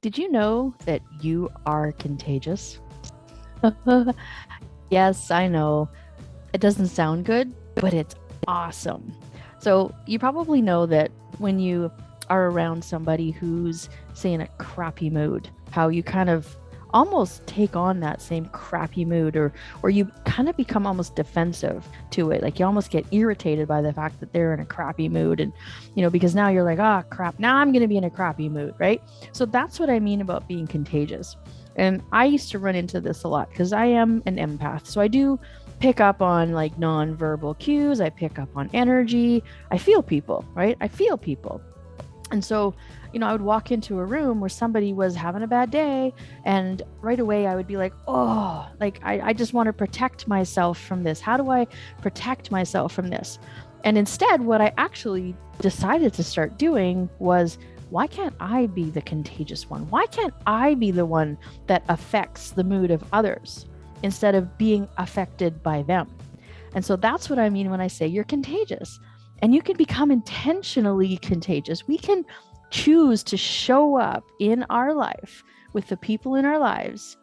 Did you know that you are contagious? Yes, I know. It doesn't sound good, but it's awesome. So, you probably know that when you are around somebody who's, say, in a crappy mood, how you kind of almost take on that same crappy mood, or you kind of become almost defensive to it. Like you almost get irritated by the fact that they're in a crappy mood, and because now you're like, "Ah, crap, now I'm going to be in a crappy mood," right? So that's what I mean about being contagious. And I used to run into this a lot because I am an empath. So I do pick up on like nonverbal cues. I pick up on energy. I feel people, right? I feel people. And so, I would walk into a room where somebody was having a bad day, and right away I would be like, oh, like I just want to protect myself from this. How do I protect myself from this? And instead, what I actually decided to start doing was, why can't I be the contagious one? Why can't I be the one that affects the mood of others instead of being affected by them? And so that's what I mean when I say you're contagious. And you can become intentionally contagious. We can choose to show up in our life with the people in our lives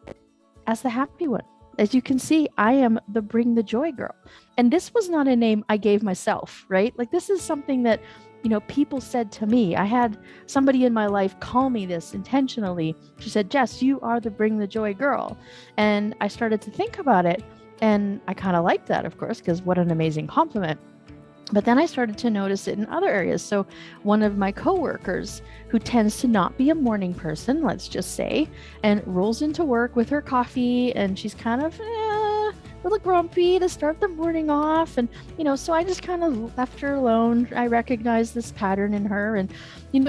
as the happy one. As you can see, I am the bring the joy girl. And this was not a name I gave myself, right? Like this is something that, people said to me. I had somebody in my life call me this intentionally. She said, "Jess, you are the bring the joy girl." And I started to think about it. And I kind of liked that, of course, because what an amazing compliment. But then I started to notice it in other areas. So one of my coworkers who tends to not be a morning person, let's just say, and rolls into work with her coffee, and she's kind of a little grumpy to start the morning off. And, so I just kind of left her alone. I recognized this pattern in her. And,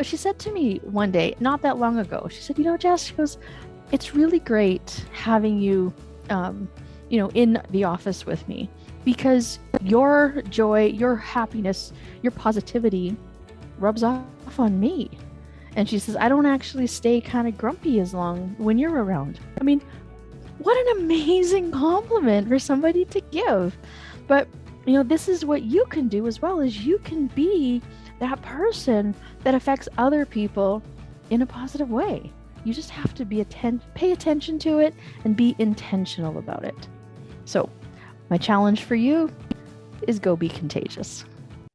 she said to me one day, not that long ago, she said, "Jess," she goes, "it's really great having you, in the office with me, because your joy, your happiness, your positivity rubs off on me." And she says, "I don't actually stay kind of grumpy as long when you're around." I mean, what an amazing compliment for somebody to give. But, this is what you can do as well, as you can be that person that affects other people in a positive way. You just have to pay attention to it and be intentional about it. So, my challenge for you is go be contagious.